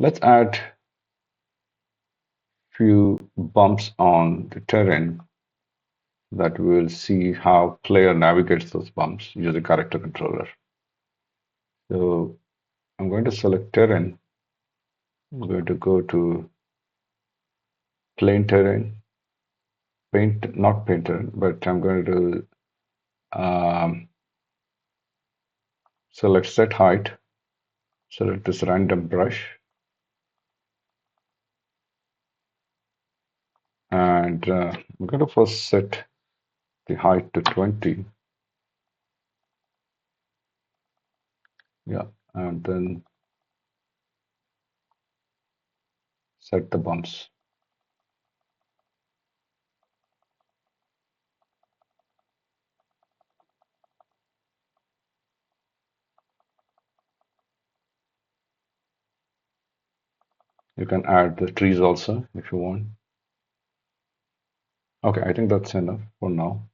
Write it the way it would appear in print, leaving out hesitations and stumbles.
Let's add few bumps on the terrain that we'll see how player navigates those bumps using character controller. So I'm going to select terrain. I'm going to go to plain terrain, paint, not paint terrain, but I'm going to select set height, select this random brush, and I'm going to first set the height to 20. Yeah, and then set the bumps. You can add the trees also if you want. Okay, I think that's enough for now.